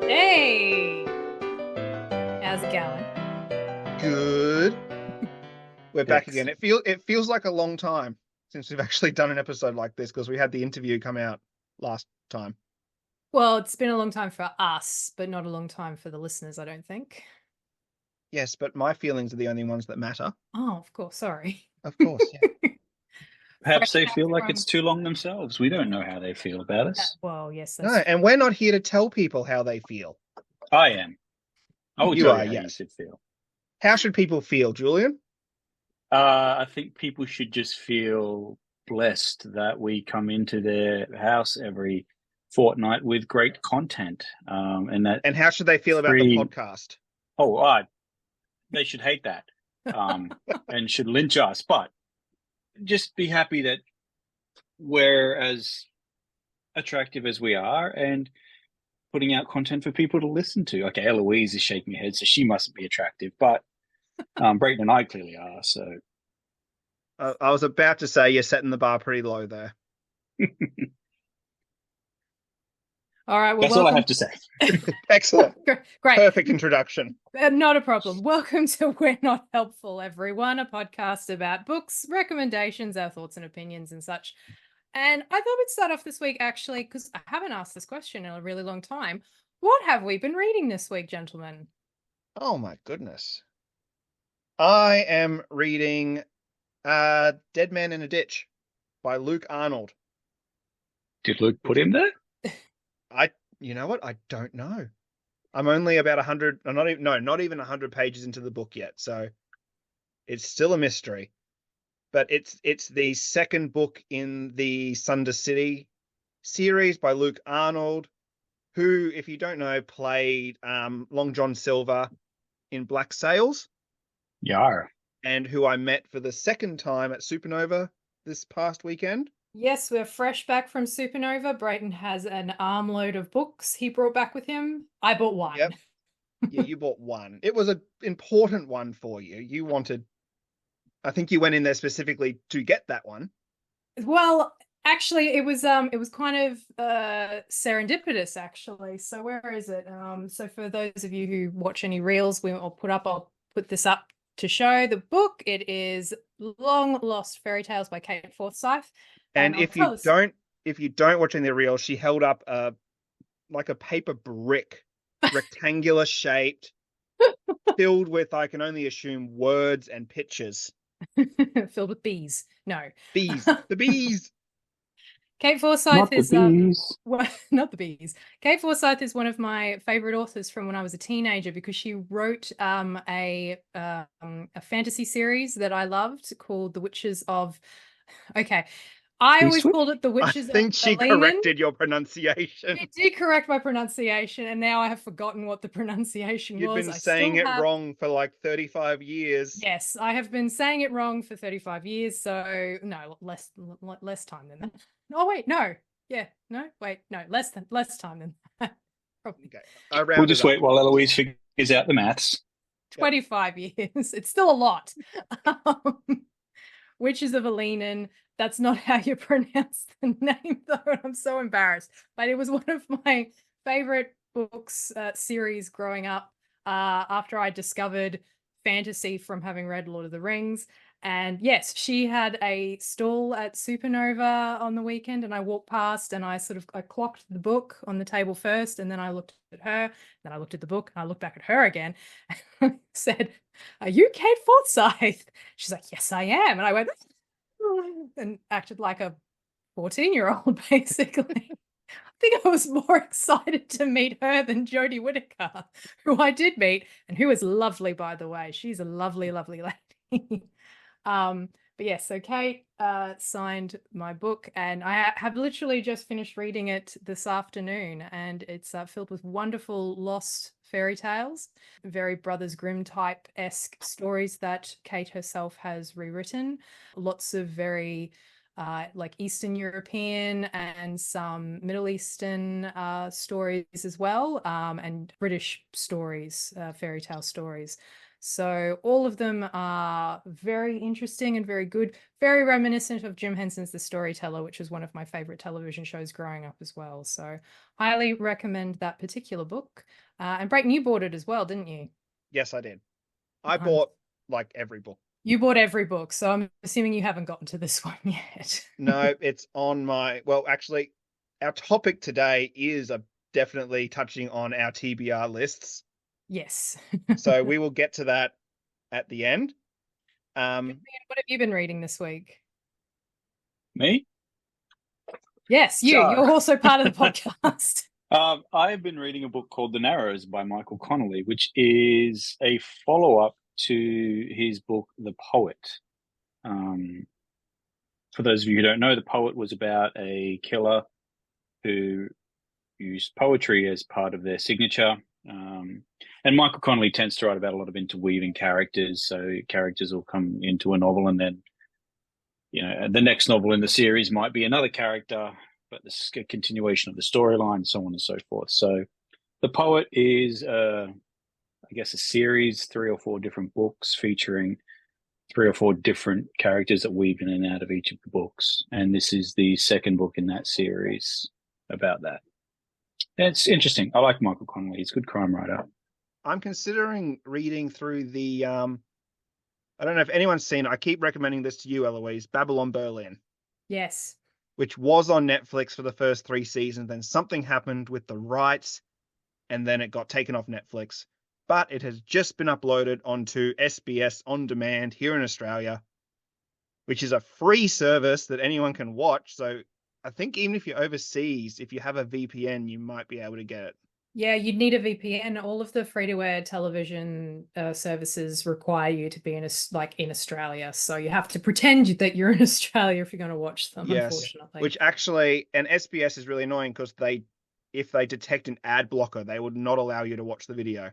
Hey, how's it going? Good. We're back again. Excellent. It feels like a long time since we've actually done an episode like this because we had the interview come out last time. Well, it's been a long time for us, but not a long time for the listeners, I don't think. Yes, but my feelings are the only ones that matter. Oh, of course, sorry. Of course, yeah. Fresh Perhaps they back feel like it's from too long themselves. We don't know how they feel about that. us. Well, yes, No, that's true. and we're not here to tell people how they feel. I am. I will You tell are, you how you yes. should feel. How should people feel, Julian? I think people should just feel blessed that we come into their house every fortnight with great content, and that And how should they feel about the free. podcast? Oh, they should hate that, and should lynch us. But just be happy that we're as attractive as we are, and putting out content for people to listen to. Okay, Eloise is shaking her head, so she mustn't be attractive, but Brayton and I clearly are. So I was about to say you're setting the bar pretty low there. All right, well, that's all I welcome. have to say. Excellent. Great. Perfect introduction. Not a problem. Welcome to We're Not Helpful, everyone, a podcast about books, recommendations, our thoughts and opinions, and such. And I thought we'd start off this week, actually, because I haven't asked this question in a really long time. What have we been reading this week, gentlemen? Oh my goodness. I am reading Dead Man in a Ditch by Luke Arnold. Did Luke put Which him there? I, you know what? I don't know. I'm only about 100, not even, no, not even 100 pages into the book yet, so it's still a mystery. But it's the second book in the Sunder City series by Luke Arnold, who, if you don't know, played Long John Silver in Black Sails, Yar. and who I met for the second time at Supernova this past weekend. Yes, we're fresh back from Supernova. Brayton has an armload of books he brought back with him. I bought one. Yep. Yeah, you bought one. It was an important one for you. You wanted, I think you went in there specifically to get that one. Well, actually, it was kind of serendipitous, actually. So where is it? So for those of you who watch any reels, I'll put this up to show the book. It is Long Lost Fairy Tales by Kate Forsyth. And And I'll tell us. if you don't watch any of the reels, she held up a like a paper brick, rectangular shaped, filled with, I can only assume, words and pictures. Filled with bees. No. Bees, the bees. Kate Forsyth Not the is bees. well, not the bees. Kate Forsyth is one of my favorite authors from when I was a teenager because she wrote a fantasy series that I loved called The Witches of. Okay, I always Eastwick? called it The I Witches of think she Belemen. corrected your pronunciation. She did correct my pronunciation, and now I have forgotten what the pronunciation You'd was. been I saying still it have. wrong for like 35 years. Yes, I have been saying it wrong for 35 years, so no, less time than that. Oh wait, no. Yeah, no, wait, no, less time than that. Probably Okay, I We'll rounded just up. wait while Eloise figures out the maths. Yep. 25 years. It's still a lot. Um, Witches of Alenen. That's not how you pronounce the name, though. I'm so embarrassed. But it was one of my favorite books series growing up after I discovered fantasy from having read Lord of the Rings. And yes, she had a stall at Supernova on the weekend, and I walked past and I clocked the book on the table first, and then I looked at her, then I looked at the book, and I looked back at her again, and said, "Are you Kate Forsyth?" She's like, "Yes, I am." And I went, and acted like a 14-year-old, basically. I think I was more excited to meet her than Jodie Whittaker, who I did meet, and who is lovely, by the way. She's a lovely, lovely lady. But yes, so Kate signed my book, and I have literally just finished reading it this afternoon, and it's filled with wonderful lost fairy tales, very Brothers Grimm type-esque stories that Kate herself has rewritten. Lots of very like Eastern European and some Middle Eastern stories as well, and British stories, fairy tale stories. So all of them are very interesting and very good, very reminiscent of Jim Henson's The Storyteller, which was one of my favorite television shows growing up as well. So highly recommend that particular book. And Brayton, you bought it as well, didn't you? Yes, I did. I Um, bought like every book. You bought every book, so I'm assuming you haven't gotten to this one yet. No, it's on my, well, actually, our topic today is definitely touching on our TBR lists. Yes. So we will get to that at the end. What have you been reading this week? Me? Yes, you. So- You're also part of the podcast. I've been reading a book called The Narrows by Michael Connolly, which is a follow-up to his book, The Poet. For those of you who don't know, The Poet was about a killer who used poetry as part of their signature. And Michael Connolly tends to write about a lot of interweaving characters. So characters will come into a novel and then, the next novel in the series might be another character, but this is a continuation of the storyline, so on and so forth. So The Poet is, I guess, a series, 3 or 4 different books featuring 3 or 4 different characters that weave in and out of each of the books. And this is the second book in that series about that. It's interesting. I like Michael Connolly. He's a good crime writer. I'm considering reading through the, I don't know if anyone's seen it. I keep recommending this to you, Eloise, Babylon Berlin, Yes. which was on Netflix for the first 3 seasons. Then something happened with the rights, and then it got taken off Netflix. But it has just been uploaded onto SBS On Demand here in Australia, which is a free service that anyone can watch. So I think even if you're overseas, if you have a VPN, you might be able to get it. Yeah, you'd need a VPN. All of the free-to-air television services require you to be in Australia, so you have to pretend that you're in Australia if you're going to watch them. Yes, unfortunately. which actually, and SBS is really annoying because if they detect an ad blocker, they would not allow you to watch the video.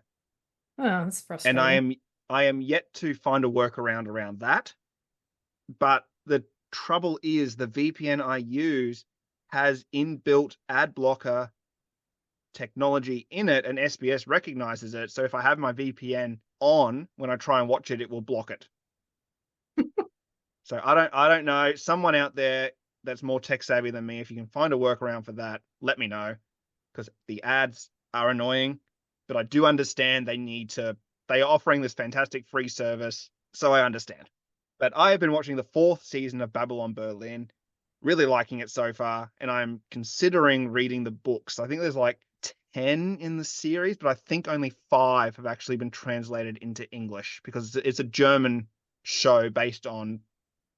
Oh, that's frustrating. And I am yet to find a workaround around that. But the trouble is the VPN I use has inbuilt ad blocker technology in it, and SBS recognizes it. So if I have my VPN on when I try and watch it, it will block it. So I don't know. Someone out there that's more tech savvy than me, if you can find a workaround for that, let me know. Because the ads are annoying, but I do understand they are offering this fantastic free service, so I understand. But I have been watching the 4th season of Babylon Berlin, really liking it so far, and I'm considering reading the books. I think there's like 10 in the series, but I think only 5 have actually been translated into English because it's a German show based on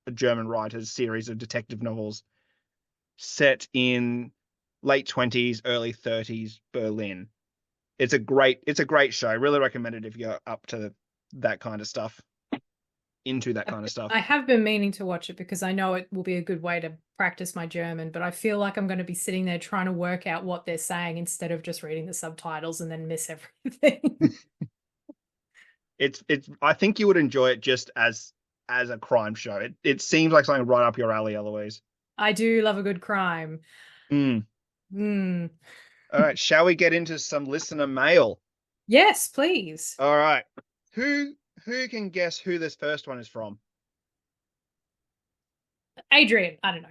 a German writer's series of detective novels set in late 20s, early 30s Berlin. It's a great show. Really recommend it if you're up to that kind of stuff. Into that kind of stuff. I have been meaning to watch it because I know it will be a good way to practice my German, but I feel like I'm going to be sitting there trying to work out what they're saying instead of just reading the subtitles and then miss everything. It's I think you would enjoy it just as a crime show. It seems like something right up your alley, Eloise. I do love a good crime. All right, shall we get into some listener mail? Yes, please. All right. Who can guess who this first one is from? Adrian, I don't know.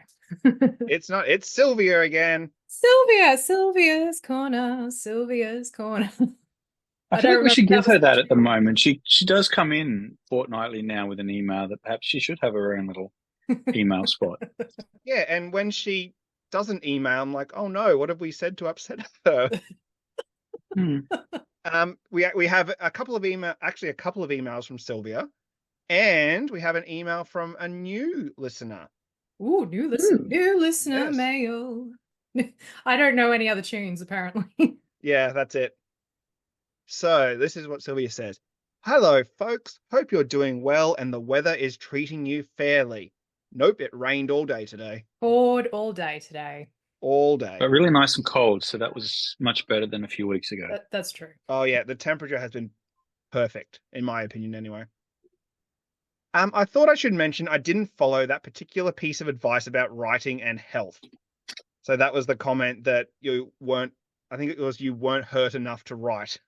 It's Sylvia again. Sylvia's corner. I feel like we should give her that at the moment. She does come in fortnightly now with an email that perhaps she should have her own little email spot. Yeah, and when she doesn't email, I'm like, oh no, what have we said to upset her? We have a couple of emails from Sylvia, and we have an email from a new listener. Ooh, new listener Yes. mail. I don't know any other tunes apparently. Yeah, that's it. So this is what Sylvia says. Hello, folks. Hope you're doing well and the weather is treating you fairly. Nope, it rained all day today. Bored all day today. All day. But really nice and cold, so that was much better than a few weeks ago. That's true. Oh yeah, the temperature has been perfect, in my opinion anyway. I thought I should mention I didn't follow that particular piece of advice about writing and health. So that was the comment that you weren't hurt enough to write.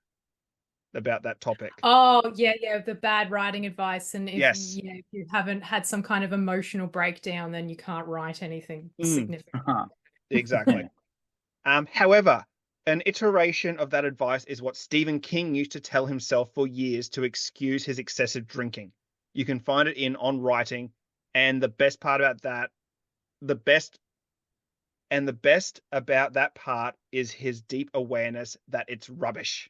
about that topic. Oh, yeah, the bad writing advice. And Yes. if you haven't had some kind of emotional breakdown, then you can't write anything significant. Exactly. However, an iteration of that advice is what Stephen King used to tell himself for years to excuse his excessive drinking. You can find it in On Writing, and the best part about that, the best about that part is his deep awareness that it's rubbish.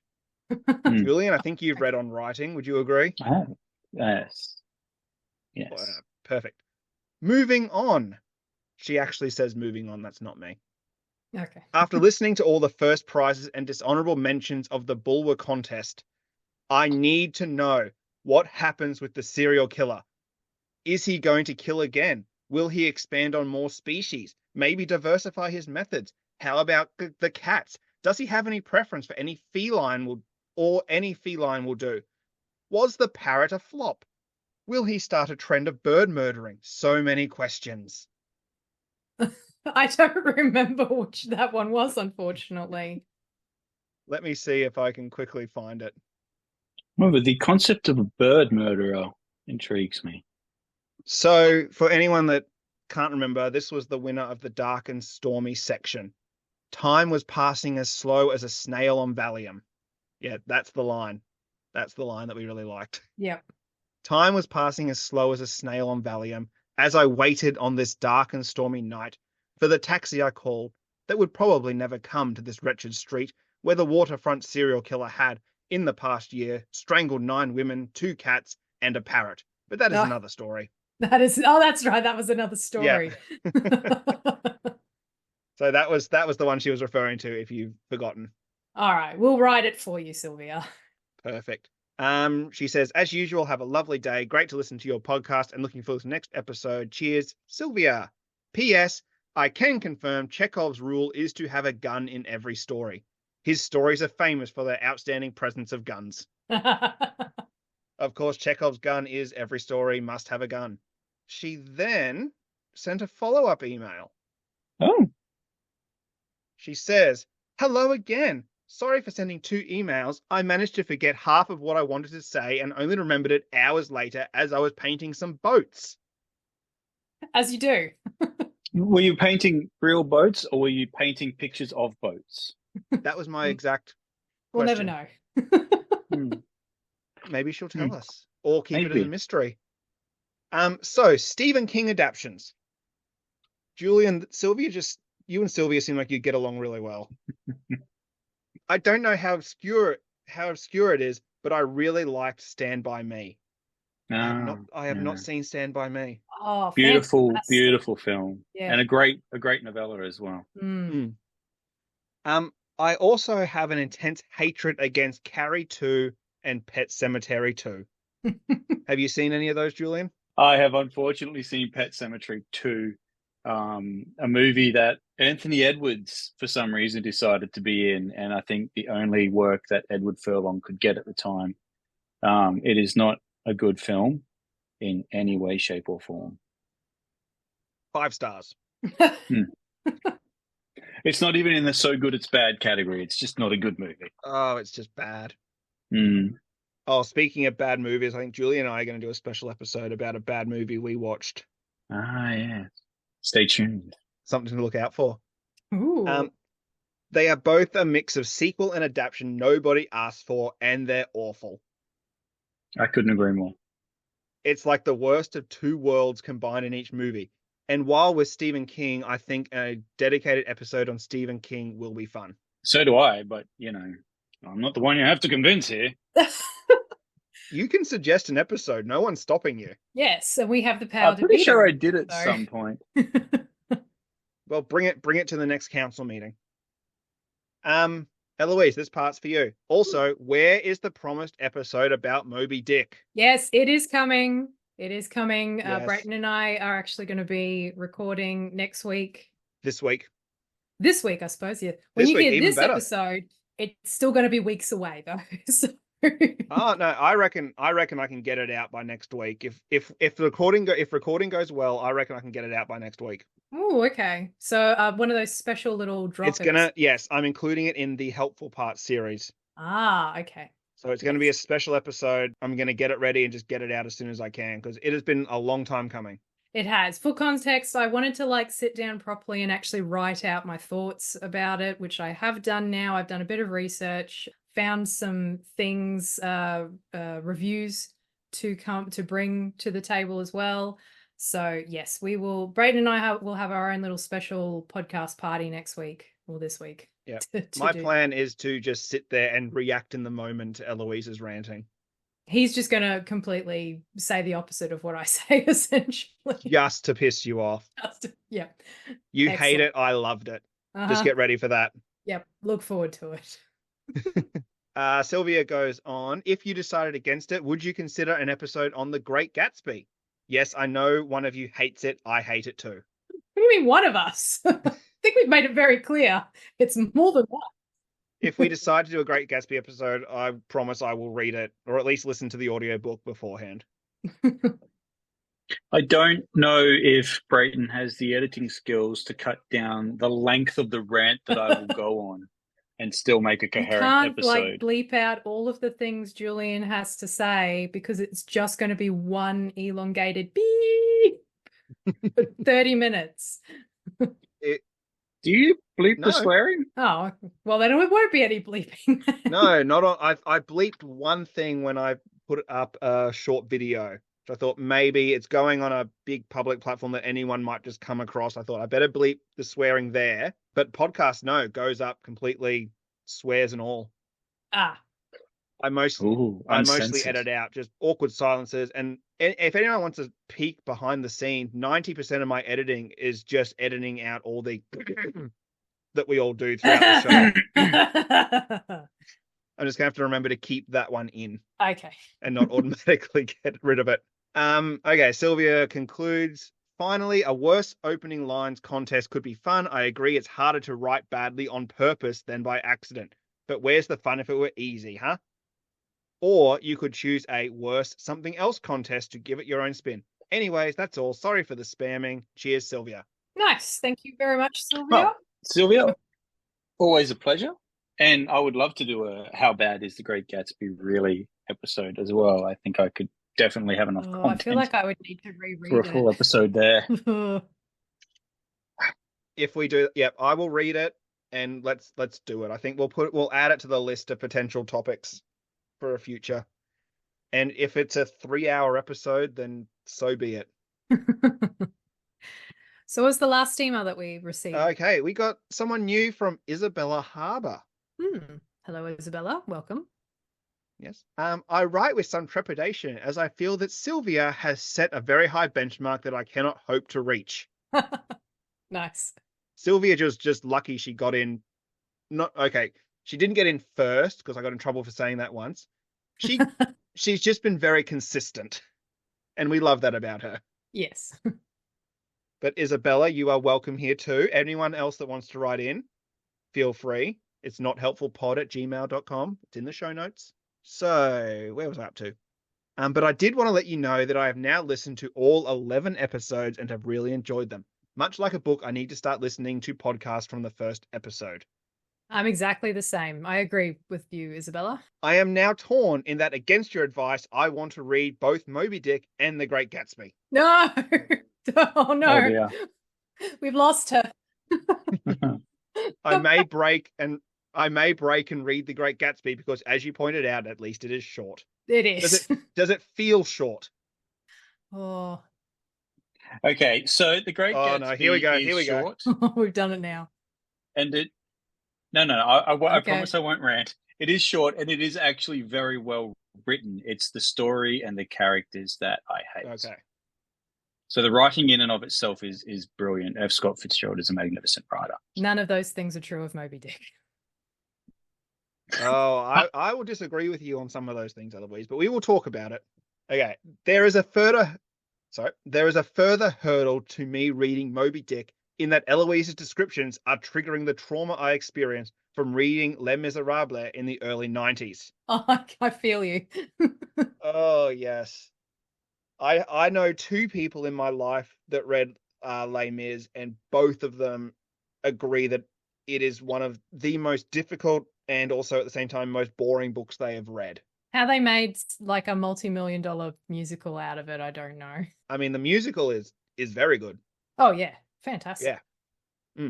Julian, I think you've read On Writing. Would you agree? Yes. Perfect. Moving on. She actually says moving on. That's not me. Okay. After listening to all the first prizes and dishonorable mentions of the Bulwer contest, I need to know what happens with the serial killer. Is he going to kill again? Will he expand on more species? Maybe diversify his methods? How about the cats? Does he have any preference for any feline will do? Was the parrot a flop? Will he start a trend of bird murdering? So many questions. I don't remember which that one was, unfortunately. Let me see if I can quickly find it. Remember, the concept of a bird murderer intrigues me. So, for anyone that can't remember, this was the winner of the dark and stormy section. Time was passing as slow as a snail on Valium. Yeah, that's the line. That's the line that we really liked. Yep. Time was passing as slow as a snail on Valium as I waited on this dark and stormy night for the taxi I called that would probably never come to this wretched street where the waterfront serial killer had, in the past year, strangled 9 women, 2 cats, and a parrot. But that is another story. That's right. That was another story. Yeah. So that was the one she was referring to, if you've forgotten. All right. We'll write it for you, Sylvia. Perfect. She says, as usual, have a lovely day. Great to listen to your podcast and looking forward to the next episode. Cheers, Sylvia. P.S. I can confirm Chekhov's rule is to have a gun in every story. His stories are famous for their outstanding presence of guns. Of course, Chekhov's gun is every story must have a gun. She then sent a follow-up email. Oh. She says, hello again. Sorry for sending 2 emails. I managed to forget half of what I wanted to say and only remembered it hours later as I was painting some boats. As you do. Were you painting real boats or were you painting pictures of boats? That was my exact We'll question. never know. Maybe she'll tell us. Or keep it as Maybe. a mystery. So Stephen King adaptions. Julian, you and Sylvia seem like you get along really well. I don't know how obscure it is, but I really liked Stand By Me. I have not seen Stand By Me. Oh, beautiful, fantastic. beautiful film. Yeah. And a great novella as well. I also have an intense hatred against Carrie 2 and Pet Sematary 2. Have you seen any of those, Julian? I have unfortunately seen Pet Sematary 2, a movie that Anthony Edwards, for some reason, decided to be in, and I think the only work that Edward Furlong could get at the time. It is not a good film in any way, shape, or form. 5 stars. It's not even in the so good it's bad category. It's just not a good movie. Oh, it's just bad. Mm. Oh, speaking of bad movies, I think Julie and I are going to do a special episode about a bad movie we watched. Ah, yeah. Stay tuned. Something to look out for. Ooh. They are both a mix of sequel and adaptation nobody asked for, and they're awful. I couldn't agree more. It's like the worst of 2 worlds combined in each movie. And while with Stephen King, I think a dedicated episode on Stephen King will be fun. So do I, but, I'm not the one you have to convince here. You can suggest an episode. No one's stopping you. Yes, so we have the power I'm to pretty veto sure I it, did at so. some point. Well, bring it to the next council meeting. Eloise, this part's for you. Also, where is the promised episode about Moby Dick? Yes, it is coming. It is coming. Yes. Brayton and I are actually going to be recording next week. This week. This week, I suppose, yeah. When This you week, hear even this better. episode, it's still going to be weeks away, though. So... Oh no, I reckon I can get it out by next week. If recording goes well, I reckon I can get it out by next week. Oh, okay. So one of those special little drop-ins. Yes, I'm including it in the Helpful Parts series. Ah, okay. So it's going to be a special episode. I'm going to get it ready and just get it out as soon as I can because it has been a long time coming. It has. For context, I wanted to like sit down properly and actually write out my thoughts about it, which I have done now. I've done a bit of research, found some things, reviews to bring to the table as well. So yes, we will. Brayden and I will have our own little special podcast party next week or this week. Yeah. My plan is to just sit there and react in the moment to Eloise's ranting. He's just going to completely say the opposite of what I say, essentially. Just to piss you off. Yeah. You hate it. I loved it. Just get ready for that. Yep. Look forward to it. Sylvia goes on, if you decided against it, would you consider an episode on The Great Gatsby? Yes, I know one of you hates it. I hate it too. What do you mean one of us? I think we've made it very clear. It's more than one. If we decide to do a Great Gatsby episode, I promise I will read it, or at least listen to the audiobook beforehand. I don't know if Brayton has the editing skills to cut down the length of the rant that I will go on and still make a coherent episode. Like bleep out all of the things Julian has to say because it's just going to be one elongated beep for 30 minutes. Do you bleep the swearing? Oh, well, then it won't be any bleeping. No, not on. I bleeped one thing when I put up a short video. So I thought maybe it's going on a big public platform that anyone might just come across. I thought I better bleep the swearing there. But podcast, no, goes up completely, swears and all. I mostly edit out just awkward silences. And if anyone wants a peek behind the scene, 90% of my editing is just editing out all the that we all do throughout the show. I'm just going to have to remember to keep that one in. Okay. And not automatically get rid of it. Okay, Sylvia concludes, finally, a worse opening lines contest could be fun. I agree it's harder to write badly on purpose than by accident. But where's the fun if it were easy, huh? Or you could choose a worse something else contest to give it your own spin. Anyways, that's all. Sorry for the spamming. Cheers, Sylvia. Nice. Thank you very much, Sylvia. Well, Sylvia, always a pleasure. And I would love to do a How Bad is the Great Gatsby Really episode as well. I think I could definitely have enough content. I feel like I would need to reread for a full episode there. If we do, I will read it and let's do it. I think we'll add it to the list of potential topics for a future. And if it's a 3-hour episode, then so be it. So what's the last email that we received? Okay, we got someone new from Isabella Harbour. Hello, Isabella. Welcome. Yes. I write with some trepidation as I feel that Sylvia has set a very high benchmark that I cannot hope to reach. Nice. Sylvia just lucky she got in. She didn't get in first because I got in trouble for saying that once. She's just been very consistent, and we love that about her. Yes. But Isabella, you are welcome here too. Anyone else that wants to write in, feel free. It's nothelpfulpod@gmail.com. It's in the show notes. So, where was I up to? But I did want to let you know that I have now listened to all 11 episodes and have really enjoyed them. Much like a book, I need to start listening to podcasts from the first episode. I'm exactly the same. I agree with you, Isabella. I am now torn in that, against your advice, I want to read both Moby Dick and The Great Gatsby. No! Oh, no. Oh, dear. We've lost her. I may break and read The Great Gatsby because, as you pointed out, at least it is short. It is. Does it feel short? Oh. Okay, so The Great Gatsby. No, here we go. Short, We've done it now. And it. No. I promise I won't rant. It is short, and it is actually very well written. It's the story and the characters that I hate. Okay. So the writing in and of itself is brilliant. F. Scott Fitzgerald is a magnificent writer. None of those things are true of Moby Dick. Oh, I will disagree with you on some of those things, Eloise, but we will talk about it. Okay, there is a further hurdle to me reading Moby Dick in that Eloise's descriptions are triggering the trauma I experienced from reading Les Miserables in the early 90s. Oh, I feel you. Oh, yes. I know 2 people in my life that read Les Mis, and both of them agree that it is one of the most difficult and also at the same time most boring books they have read. How they made like a multi-million-dollar musical out of it, I don't know. I mean, the musical is very good. Oh yeah, fantastic. Yeah.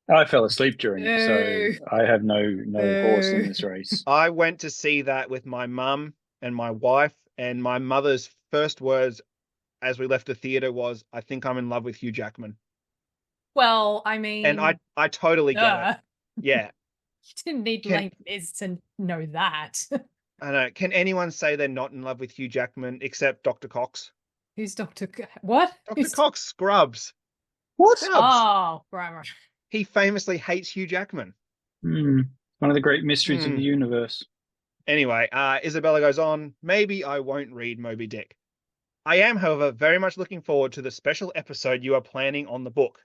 I fell asleep during it, so Boo. I have no horse in Boo. this race. I went to see that with my mum and my wife, and my mother's first words as we left the theater was, "I think I'm in love with Hugh Jackman." Well, I mean, And I totally get it. duh. Yeah. You didn't need Les Mis to know that. I know. Can anyone say they're not in love with Hugh Jackman except Dr. Cox? Who's Dr. What? Dr. Who's... Cox, Scrubs. What? Scrubs. Oh, right. He famously hates Hugh Jackman. One of the great mysteries of the universe. Anyway, Isabella goes on, maybe I won't read Moby Dick. I am, however, very much looking forward to the special episode you are planning on the book.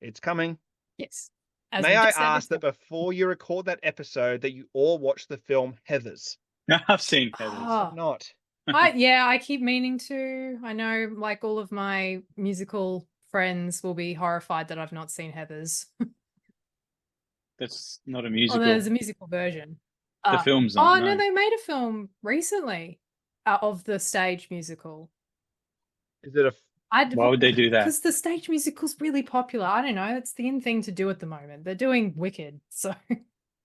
It's coming. Yes. May I ask that before you record that episode that you all watch the film Heathers? I've seen Heathers. Oh. Not. I keep meaning to. I know like all of my musical friends will be horrified that I've not seen Heathers. That's not a musical. Oh, there's a musical version. The film's not. Oh, no, they made a film recently of the stage musical. Is it a... Why would they do that? Because the stage musical's really popular. I don't know. It's the in thing to do at the moment. They're doing Wicked, so...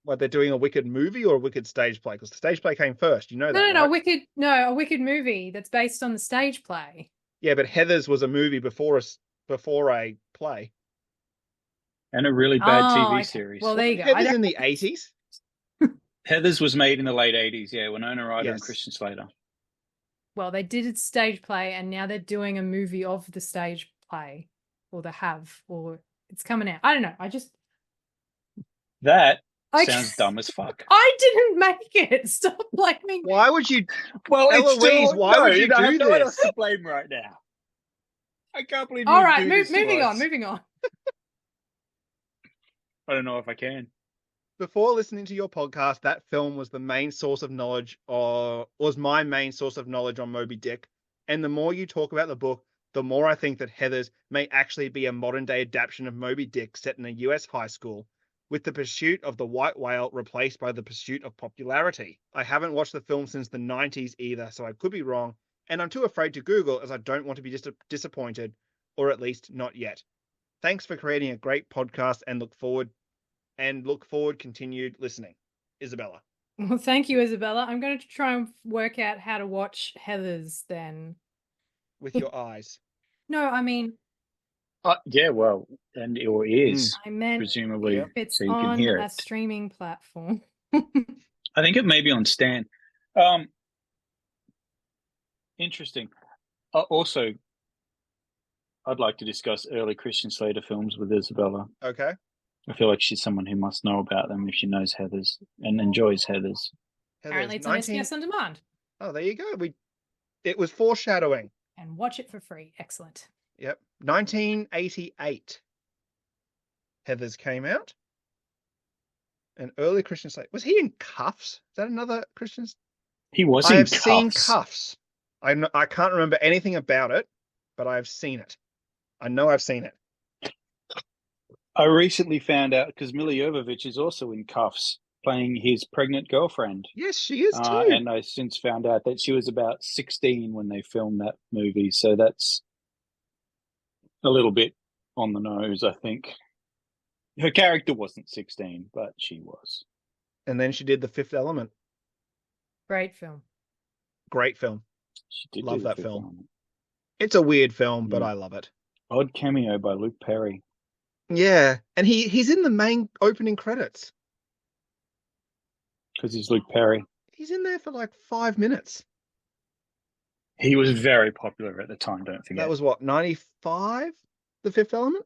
What, they're doing a Wicked movie or a Wicked stage play? Because the stage play came first, you know that, No, right? a Wicked movie that's based on the stage play. Yeah, but Heathers was a movie before a play. And a really bad TV series. Well, there you go. Heathers in the 80s? Heathers was made in the late 80s, yeah, Winona Ryder and Yes. Christian Slater. Well, they did a stage play, and now they're doing a movie of the stage play, or it's coming out. I don't know. That sounds dumb as fuck. I didn't make it. Stop blaming. Why would you? Well, Eloise, why would you do I have no one else this? to blame right now. I can't believe. All right, moving on. I don't know if I can. Before listening to your podcast, that film was the main source of knowledge, or was my main source of knowledge on Moby Dick. And the more you talk about the book, the more I think that Heathers may actually be a modern day adaptation of Moby Dick set in a US high school, with the pursuit of the white whale replaced by the pursuit of popularity. I haven't watched the film since the 90s either, so I could be wrong, and I'm too afraid to Google as I don't want to be disappointed, or at least not yet. Thanks for creating a great podcast and look forward continued listening. Isabella. Well, thank you, Isabella. I'm going to try and work out how to watch Heathers then. With your eyes. No, I mean... yeah, well, and your ears, I meant presumably, if it's so you on can hear it. a streaming platform. I think it may be on Stan. Interesting. Also, I'd like to discuss early Christian Slater films with Isabella. Okay. I feel like she's someone who must know about them if she knows Heathers and enjoys Heathers. Apparently it's on SBS On Demand. Oh, there you go. It was foreshadowing. And watch it for free. Excellent. Yep. 1988. Heathers came out. An early Christian Slater. Was he in Cuffs? Is that another Christian? He was I in have Cuffs. seen Cuffs. I can't remember anything about it, but I've seen it. I know I've seen it. I recently found out because Mila Jovovich is also in Cuffs, playing his pregnant girlfriend. Yes, she is too. And I since found out that she was about 16 when they filmed that movie. So that's a little bit on the nose, I think. Her character wasn't 16, but she was. And then she did The Fifth Element. Great film. Great film. She did love that film. It's a weird film, but I love it. Odd cameo by Luke Perry. Yeah, and he's in the main opening credits. Because he's Luke Perry. He's in there for like 5 minutes. He was very popular at the time, don't forget. That was what, 95? The Fifth Element?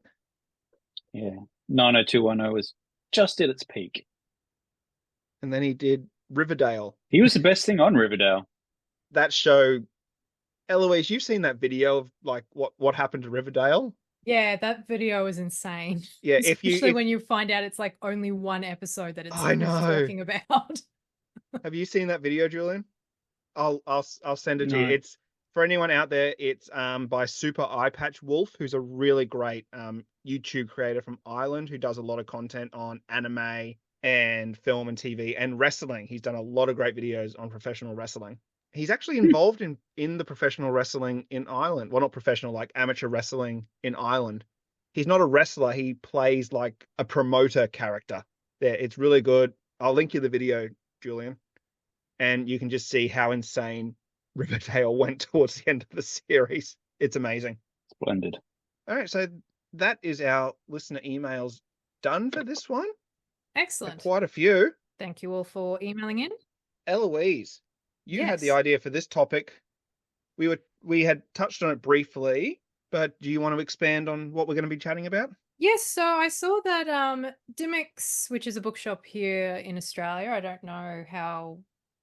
Yeah. 90210 was just at its peak. And then he did Riverdale. He was the best thing on Riverdale. That show, Eloise, you've seen that video of like what happened to Riverdale? Yeah, that video is insane. Yeah, especially when you find out it's like only one episode that it's talking about. Have you seen that video, Julian? I'll send it to you. It's for anyone out there. It's by Super Eye Patch Wolf, who's a really great YouTube creator from Ireland who does a lot of content on anime and film and TV and wrestling. He's done a lot of great videos on professional wrestling. He's actually involved in the professional wrestling in Ireland. Well, not professional, like amateur wrestling in Ireland. He's not a wrestler. He plays like a promoter character there. It's really good. I'll link you the video, Julian, and you can just see how insane Riverdale went towards the end of the series. It's amazing. Splendid. All right, so that is our listener emails done for this one. Excellent. Quite a few. Thank you all for emailing in. Eloise, you had the Yes. idea for this topic. We had touched on it briefly, but do you want to expand on what we're going to be chatting about? Yes, so I saw that Dymocks, which is a bookshop here in Australia, I don't know how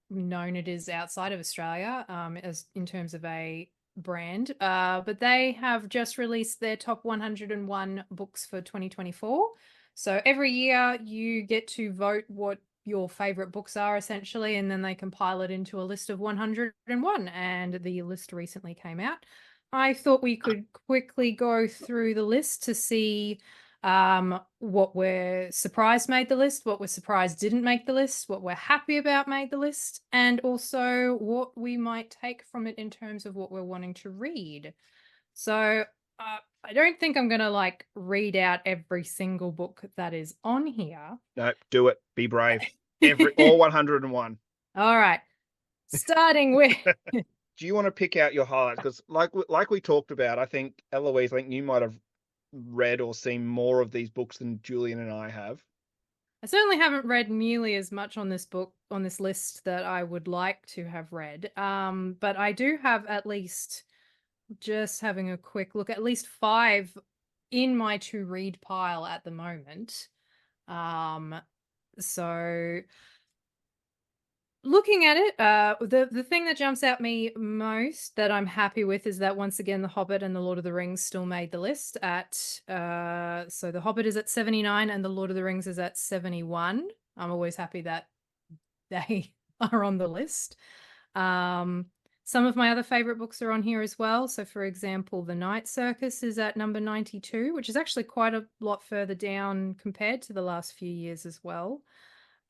known it is outside of Australia, as in terms of a brand, but they have just released their top 101 books for 2024. So every year you get to vote what your favorite books are, essentially, and then they compile it into a list of 101, and the list recently came out. I thought we could quickly go through the list to see what we're surprised made the list, what we're surprised didn't make the list, what we're happy about made the list, and also what we might take from it in terms of what we're wanting to read. So I don't think I'm going to like read out every single book that is on here. No, do it. Be brave. All 101. All right. Starting with... Do you want to pick out your highlights? Because like we talked about, I think, Eloise, I think you might have read or seen more of these books than Julian and I have. I certainly haven't read nearly as much on this list that I would like to have read. But I do have at least, just having a quick look, at least 5 in my to read pile at the moment. So looking at it, the thing that jumps out me most that I'm happy with is that once again, The Hobbit and The Lord of the Rings still made the list at, so The Hobbit is at 79 and The Lord of the Rings is at 71. I'm always happy that they are on the list. Some of my other favorite books are on here as well. So for example, The Night Circus is at number 92, which is actually quite a lot further down compared to the last few years as well.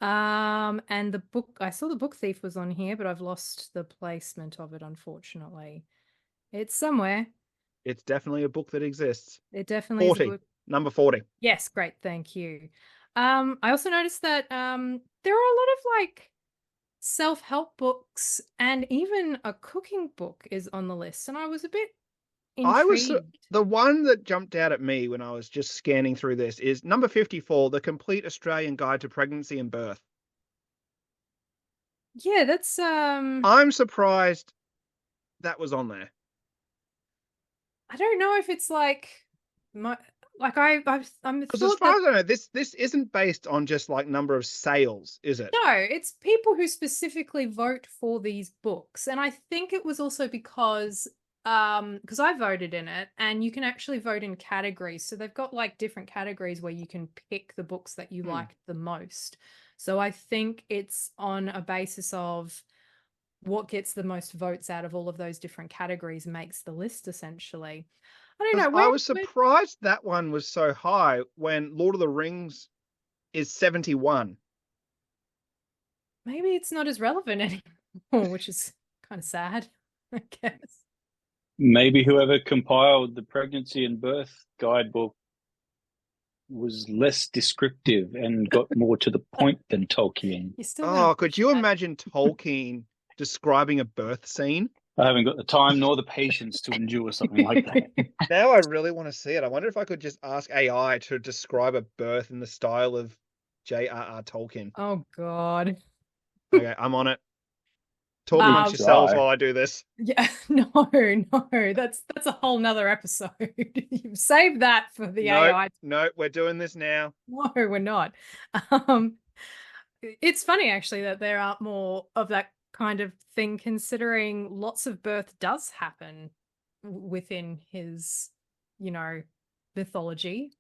And the book, I saw The Book Thief was on here, but I've lost the placement of it, unfortunately. It's somewhere. It's definitely a book that exists. It definitely 40. is a book. Number 40. Yes, great, thank you. I also noticed that there are a lot of like self-help books, and even a cooking book is on the list, and I was a bit intrigued. The one that jumped out at me when I was just scanning through this is number 54, The Complete Australian Guide to Pregnancy and Birth. Yeah, that's I'm surprised that was on there. I don't know if it's like I'm because as far as I know, this isn't based on just like number of sales, is it? No, it's people who specifically vote for these books, and I think it was also because I voted in it, and you can actually vote in categories. So they've got like different categories where you can pick the books that you liked the most. So I think it's on a basis of what gets the most votes out of all of those different categories makes the list, essentially. I don't know. I was surprised that one was so high when Lord of the Rings is 71. Maybe it's not as relevant anymore, which is kind of sad, I guess. Maybe whoever compiled the pregnancy and birth guidebook was less descriptive and got more to the point than Tolkien. Could you imagine Tolkien describing a birth scene? I haven't got the time nor the patience to endure something like that. Now I really want to see it. I wonder if I could just ask AI to describe a birth in the style of J.R.R. Tolkien. Oh, God. Okay, I'm on it. Talk amongst yourselves while I do this. Yeah, no, that's a whole nother episode. You've saved that for the AI. No, we're doing this now. No, we're not. It's funny actually that there aren't more of that kind of thing, considering lots of birth does happen within his, mythology.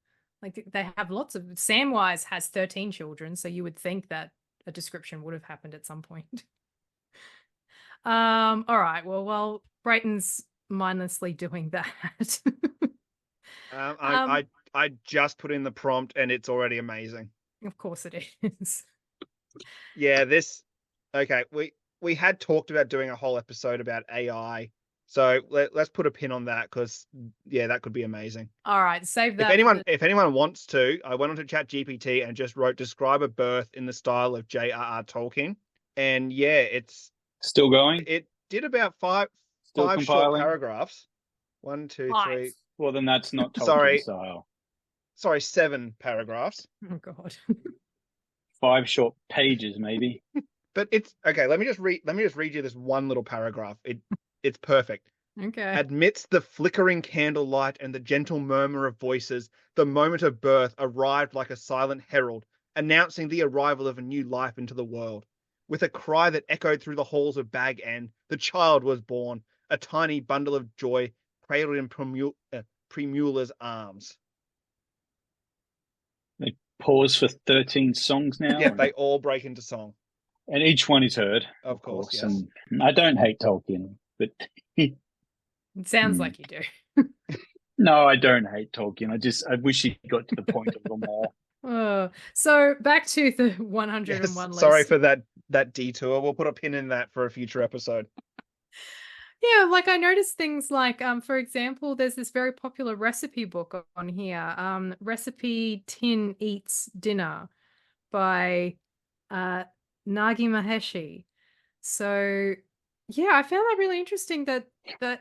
Like they have lots of Samwise has 13 children, so you would think that a description would have happened at some point. All right. Well, Brayton's mindlessly doing that. I just put in the prompt and it's already amazing. Of course it is. Yeah, okay, we had talked about doing a whole episode about AI. So let's put a pin on that because yeah, that could be amazing. All right, save If that for anyone the. if anyone wants to, I went onto ChatGPT and just wrote describe a birth in the style of J.R.R. Tolkien. And yeah, Still going? it did about five Still short compiling? paragraphs. One, two, Five. three. Well, then that's not Tolkien Sorry, style. 7 paragraphs. Oh God. 5 short pages, maybe. But it's okay. Let me just read you this one little paragraph. It's perfect. Okay. Amidst the flickering candlelight and the gentle murmur of voices, the moment of birth arrived like a silent herald, announcing the arrival of a new life into the world. With a cry that echoed through the halls of Bag End, the child was born, a tiny bundle of joy cradled in Primula's arms. They pause for 13 songs now. Yeah, they all break into song. And each one is heard, Of course, yes. And I don't hate Tolkien, but It sounds like you do. no, I don't hate Tolkien. I wish he got to the point a little more. So back to the 101 list. Sorry for that detour. We'll put a pin in that for a future episode. Yeah, like I noticed things like, for example, there's this very popular recipe book on here, Recipe Tin Eats Dinner by Nagi Maheshi. So yeah, I found that really interesting that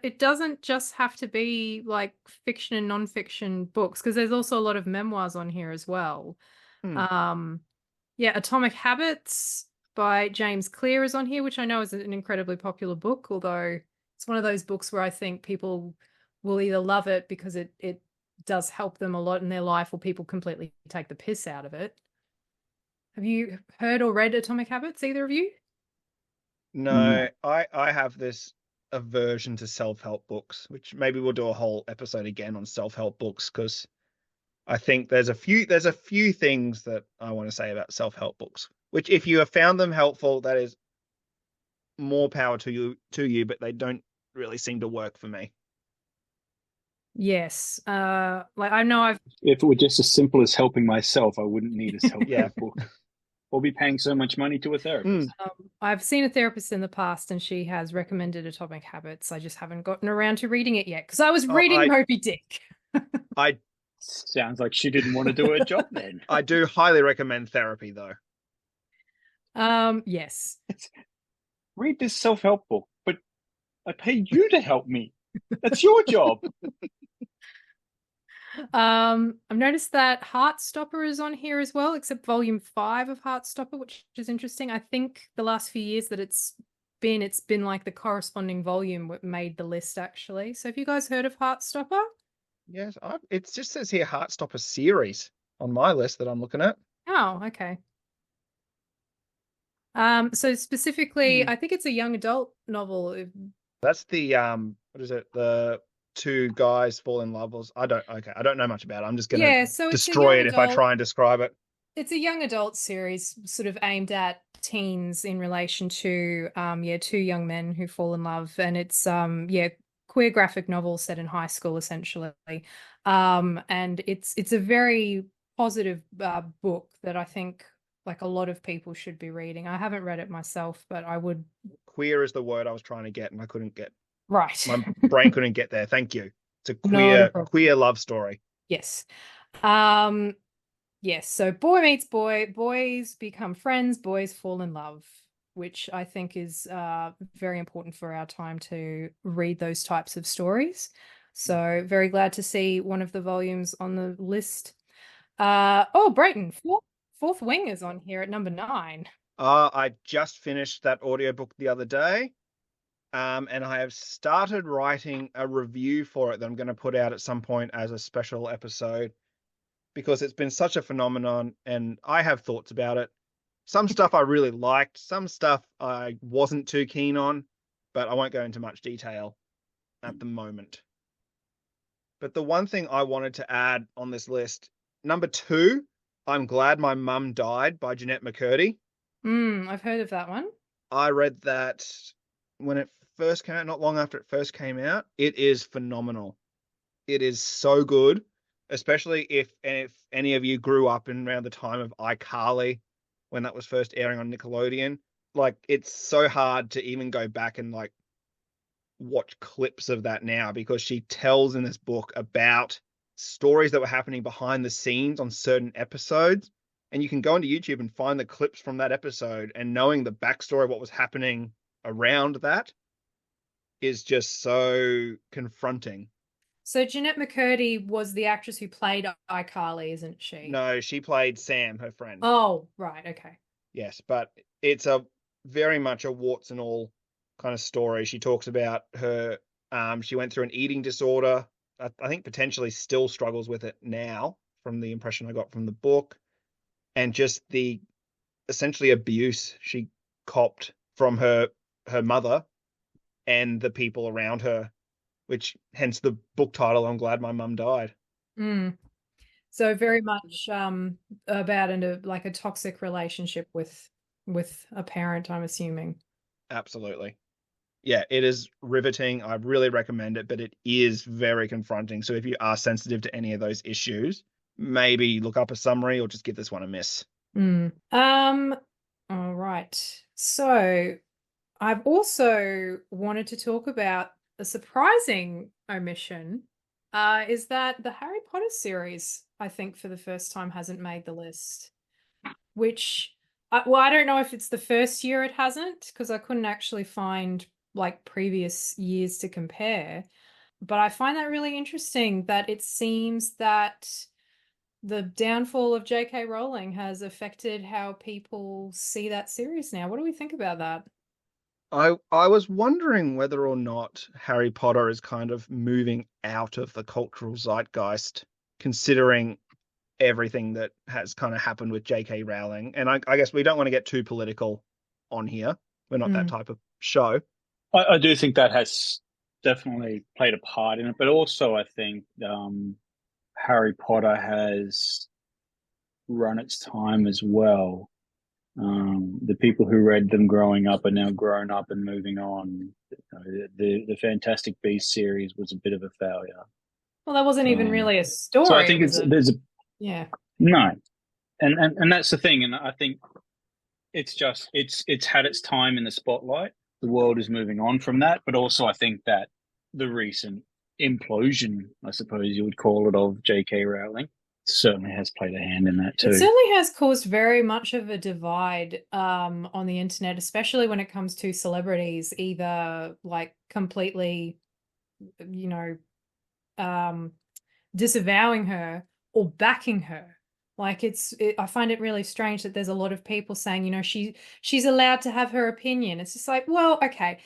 it doesn't just have to be like fiction and nonfiction books, because there's also a lot of memoirs on here as well. Yeah, Atomic Habits by James Clear is on here, which I know is an incredibly popular book, although it's one of those books where I think people will either love it because it does help them a lot in their life, or people completely take the piss out of it. Have you heard or read Atomic Habits, either of you? No, I have this aversion to self-help books, which maybe we'll do a whole episode again on self-help books, because I think there's a few things that I want to say about self-help books, which if you have found them helpful, that is more power to you, but they don't really seem to work for me. Yes. Like I know If it were just as simple as helping myself, I wouldn't need a self-help Yeah. book or be paying so much money to a therapist. I've seen a therapist in the past and she has recommended Atomic Habits. I just haven't gotten around to reading it yet because I was reading Moby Dick. Sounds like she didn't want to do her job then. I do highly recommend therapy though. Yes. Read this self-help book, but I paid you to help me. That's your job. I've noticed that Heartstopper is on here as well, except volume 5 of Heartstopper, which is interesting. I think the last few years that it's been like the corresponding volume what made the list, actually. So have you guys heard of Heartstopper? Yes, it just says here Heartstopper series on my list that I'm looking at. Oh, okay. So specifically, I think it's a young adult novel. That's the what is it? The two guys fall in love. I don't know much about it. I'm just gonna destroy it if I try and describe it. It's a young adult series sort of aimed at teens in relation to two young men who fall in love, and it's queer graphic novel set in high school essentially. And it's a very positive book that I think like a lot of people should be reading. I haven't read it myself, but I would. Queer is the word I was trying to get and I couldn't get. Right. My brain couldn't get there. Thank you. It's a queer love story. Yes. Yes, so boy meets boy, boys become friends, boys fall in love, which I think is very important for our time to read those types of stories. So very glad to see one of the volumes on the list. Brayton, Fourth Wing is on here at number 9. I just finished that audiobook the other day. And I have started writing a review for it that I'm going to put out at some point as a special episode, because it's been such a phenomenon and I have thoughts about it. Some stuff I really liked, some stuff I wasn't too keen on, but I won't go into much detail at the moment. But the one thing I wanted to add on this list, number 2, I'm Glad My Mum Died by Jeanette McCurdy. I've heard of that one. I read that when it first came out, not long after it first came out. It is phenomenal. It is so good. especially if any of you grew up in around the time of iCarly when that was first airing on Nickelodeon. Like, it's so hard to even go back and like watch clips of that now, because she tells in this book about stories that were happening behind the scenes on certain episodes. And you can go into YouTube and find the clips from that episode, and knowing the backstory of what was happening around that is just so confronting. So Jeanette McCurdy was the actress who played iCarly, isn't she? No, she played Sam, her friend. Oh, right. Okay. Yes, but it's a very much a warts and all kind of story. She talks about her, she went through an eating disorder. I think potentially still struggles with it now, from the impression I got from the book, and just the essentially abuse she copped from her mother and the people around her, which hence the book title, I'm Glad My Mum Died. Mm. So very much about like a toxic relationship with a parent, I'm assuming. Absolutely. Yeah, it is riveting. I really recommend it, but it is very confronting. So if you are sensitive to any of those issues, maybe look up a summary or just give this one a miss. Mm. All right. So I've also wanted to talk about a surprising omission, is that the Harry Potter series, I think for the first time, hasn't made the list, which, well, I don't know if it's the first year it hasn't, because I couldn't actually find like previous years to compare. But I find that really interesting that it seems that the downfall of J.K. Rowling has affected how people see that series now. What do we think about that? I was wondering whether or not Harry Potter is kind of moving out of the cultural zeitgeist, considering everything that has kind of happened with J.K. Rowling. And I guess we don't want to get too political on here. We're not that type of show. I do think that has definitely played a part in it, but also I think Harry Potter has run its time as well. The people who read them growing up are now grown up and moving on. The Fantastic Beasts series was a bit of a failure. Well, that wasn't even really a story. So I think yeah. No, and that's the thing, and I think it's just it's had its time in the spotlight. The world is moving on from that, but also I think that the recent implosion, I suppose you would call it, of J.K. Rowling certainly has played a hand in that too. It certainly has caused very much of a divide on the internet, especially when it comes to celebrities, either like completely, disavowing her or backing her. Like I find it really strange that there's a lot of people saying, she's allowed to have her opinion. It's just like, well, okay,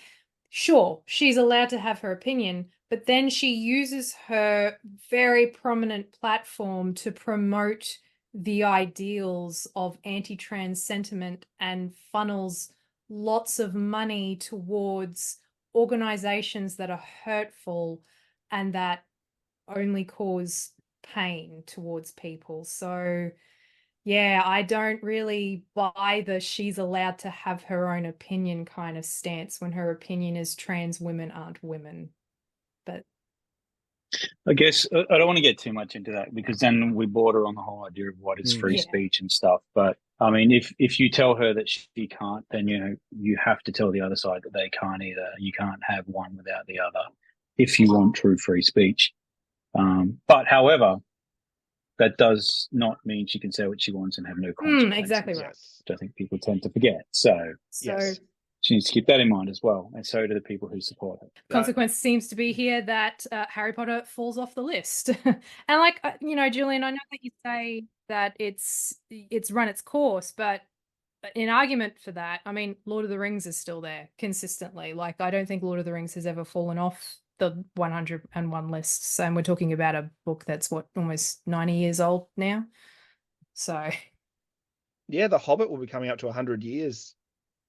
sure, she's allowed to have her opinion, but then she uses her very prominent platform to promote the ideals of anti-trans sentiment and funnels lots of money towards organizations that are hurtful and that only cause pain towards people. So yeah, I don't really buy the she's allowed to have her own opinion kind of stance when her opinion is trans women aren't women. But I guess I don't want to get too much into that, because then we border on the whole idea of what is free speech and stuff. But I mean, if you tell her that she can't, then you have to tell the other side that they can't either. You can't have one without the other if you want true free speech. But however, that does not mean she can say what she wants and have no consequences. Exactly right. Which I think people tend to forget. So yes, she needs to keep that in mind as well, and so do the people who support her. Consequence seems to be here that Harry Potter falls off the list. And like, Julian, I know that you say that it's run its course, but in argument for that, I mean, Lord of the Rings is still there consistently. Like, I don't think Lord of the Rings has ever fallen off the 101 lists. And we're talking about a book that's almost 90 years old now. So yeah, The Hobbit will be coming up to 100 years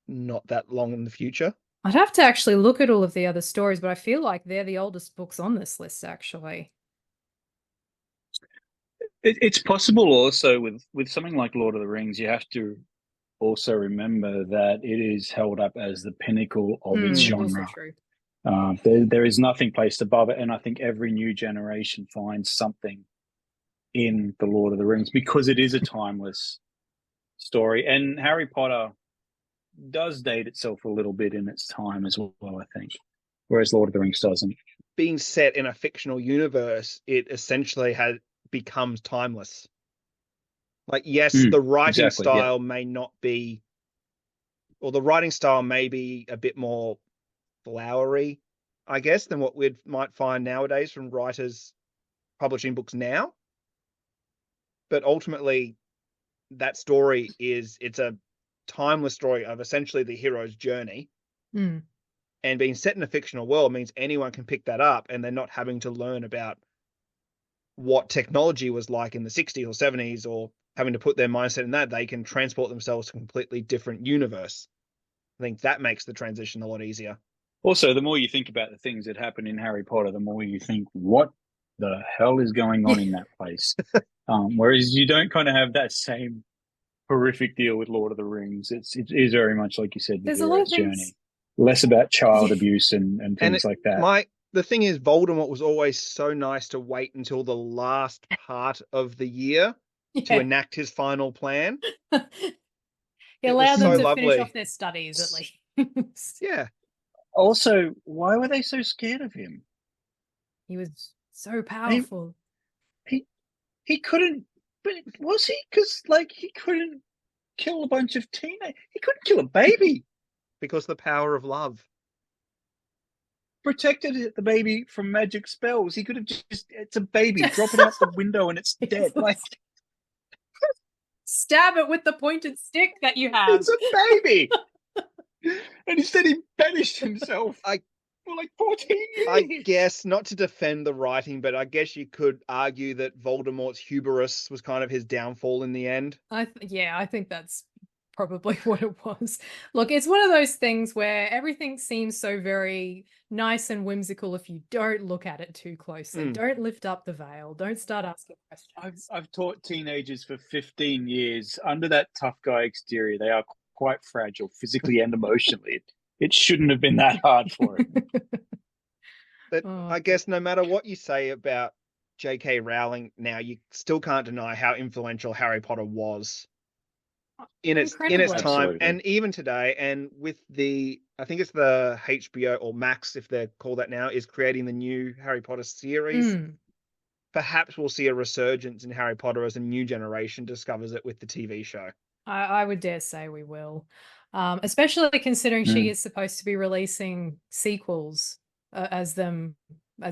not that long in the future. I'd have to actually look at all of the other stories, but I feel like they're the oldest books on this list, actually. It's possible also with something like Lord of the Rings, you have to also remember that it is held up as the pinnacle of its genre. There is nothing placed above it, and I think every new generation finds something in The Lord of the Rings because it is a timeless story. And Harry Potter does date itself a little bit in its time as well, I think, whereas Lord of the Rings doesn't. Being set in a fictional universe, it essentially becomes timeless. Like, yes, the writing exactly, style may not be, or the writing style may be a bit more flowery, I guess, than what we might find nowadays from writers publishing books now. But ultimately, that story it's a timeless story of essentially the hero's journey. Mm. And being set in a fictional world means anyone can pick that up, and they're not having to learn about what technology was like in the 60s or 70s, or having to put their mindset in that. They can transport themselves to a completely different universe. I think that makes the transition a lot easier. Also, the more you think about the things that happen in Harry Potter, the more you think, what the hell is going on in that place? Whereas you don't kind of have that same horrific deal with Lord of the Rings. It is very much, like you said, the There's a lot of hero's things. journey. Less about child abuse and things like that. The thing is, Voldemort was always so nice to wait until the last part of the year to enact his final plan. He allowed them to finish off their studies, at least. Yeah. Also, why were they so scared of him? He was so powerful. He couldn't, but was he? Because, like, he couldn't kill a bunch of teenagers. He couldn't kill a baby. Because the power of love. Protected the baby from magic spells. He could have just, it's a baby, drop it out the window and it's dead. Like, stab it with the pointed stick that you have. It's a baby. And instead he banished himself for like 14 years. I guess, not to defend the writing, but I guess you could argue that Voldemort's hubris was kind of his downfall in the end. I think that's probably what it was. Look, it's one of those things where everything seems so very nice and whimsical if you don't look at it too closely. Don't lift up the veil. Don't start asking questions. I've taught teenagers for 15 years. Under that tough guy exterior, they are quite fragile, physically and emotionally. It shouldn't have been that hard for him. But I guess no matter what you say about J.K. Rowling now, you still can't deny how influential Harry Potter was in its time. Absolutely. And even today, and with I think it's the HBO or Max, if they're called that now, is creating the new Harry Potter series. Perhaps we'll see a resurgence in Harry Potter as a new generation discovers it with the TV show. I would dare say we will, especially considering she is supposed to be releasing sequels as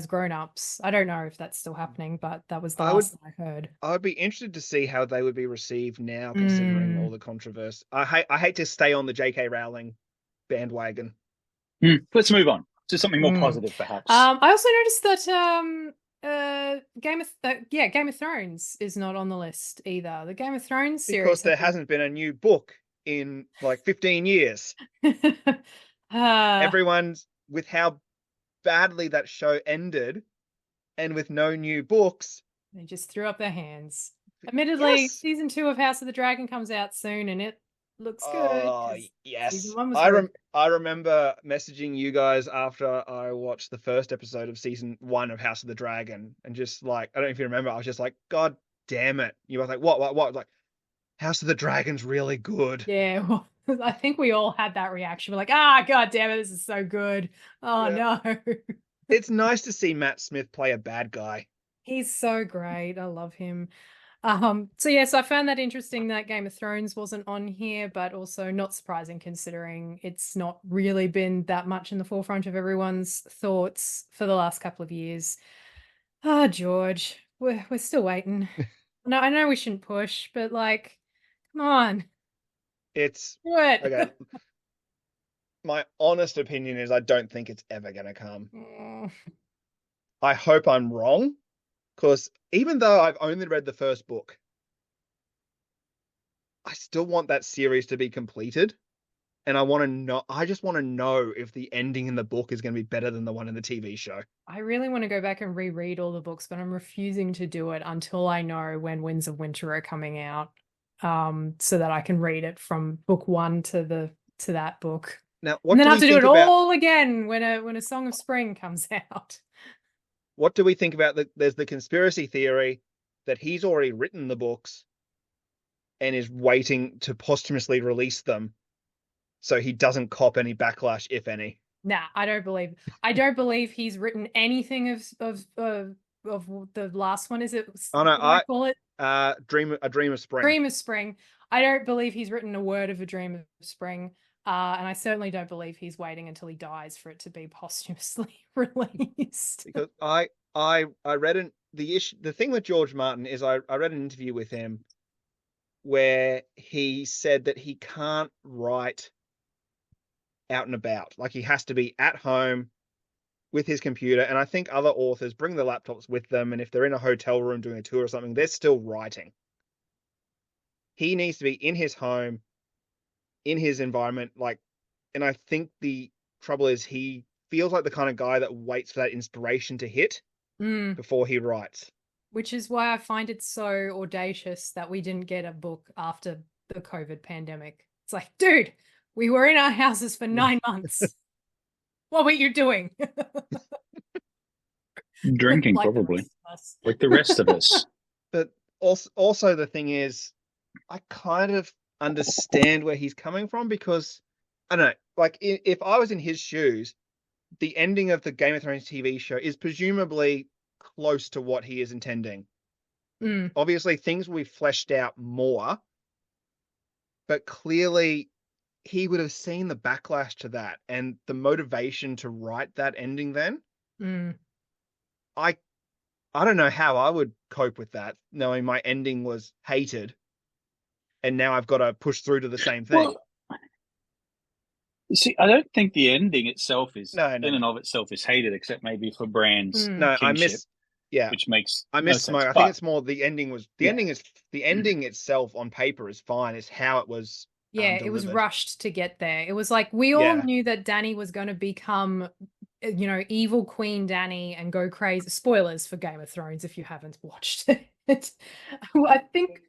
grown-ups. I don't know if that's still happening, but that was the last thing I heard. I would be interested to see how they would be received now, considering all the controversy. I hate to stay on the J.K. Rowling bandwagon. Let's move on to something more positive, perhaps. I also noticed that Game of Thrones is not on the list either. The Game of Thrones series, because there hasn't been a new book in like 15 years. Everyone's, with how badly that show ended and with no new books, they just threw up their hands. Admittedly, season 2 of House of the Dragon comes out soon and it looks good. Oh, yes. I remember messaging you guys after I watched the first episode of season 1 of House of the Dragon, and just like, I don't know if you remember, I was just like, God damn it. You were like, what? Like, House of the Dragon's really good. Yeah, well, I think we all had that reaction. We're like, God damn it, this is so good. Oh, no. It's nice to see Matt Smith play a bad guy. He's so great. I love him. So yes, I found that interesting that Game of Thrones wasn't on here, but also not surprising considering it's not really been that much in the forefront of everyone's thoughts for the last couple of years. George, we're still waiting. No, I know we shouldn't push, but like, come on. It's what? Okay. My honest opinion is I don't think it's ever going to come. I hope I'm wrong, because even though I've only read the first book, I still want that series to be completed. And I just want to know if the ending in the book is going to be better than the one in the TV show. I really want to go back and reread all the books, but I'm refusing to do it until I know when Winds of Winter are coming out, so that I can read it from book 1 to that book. Now, and then I have to do it all again when a Song of Spring comes out. What do we think about there's the conspiracy theory that he's already written the books and is waiting to posthumously release them so he doesn't cop any backlash, if any. Nah, I don't believe he's written anything of the last one. Is it? Oh no, What do I call it? A Dream of Spring. Dream of Spring. I don't believe he's written a word of A Dream of Spring. And I certainly don't believe he's waiting until he dies for it to be posthumously released. Because I read the thing with George Martin is I read an interview with him where he said that he can't write out and about. Like, he has to be at home with his computer. And I think other authors bring the laptops with them, and if they're in a hotel room doing a tour or something, they're still writing. He needs to be in his home, in his environment, and I think the trouble is he feels like the kind of guy that waits for that inspiration to hit before he writes. Which is why I find it so audacious that we didn't get a book after the COVID pandemic. It's like, dude, we were in our houses for 9 months. What were you doing? Drinking, Like probably. Like the rest of us. But also the thing is, I kind of understand where he's coming from, because, I don't know, like, if I was in his shoes, the ending of the Game of Thrones TV show is presumably close to what he is intending. Obviously, things will be fleshed out more, but clearly he would have seen the backlash to that and the motivation to write that ending then. I don't know how I would cope with that, knowing my ending was hated, and now I've got to push through to the same thing. Well, see, I don't think the ending itself is No. in and of itself is hated, except maybe for Bran's No, kinship, which makes I no miss sense. I think it's more the ending was the ending itself on paper is fine. It's how it was. It was rushed to get there. It was like we all knew that Dany was going to become, evil Queen Dany and go crazy. Spoilers for Game of Thrones if you haven't watched it. I think.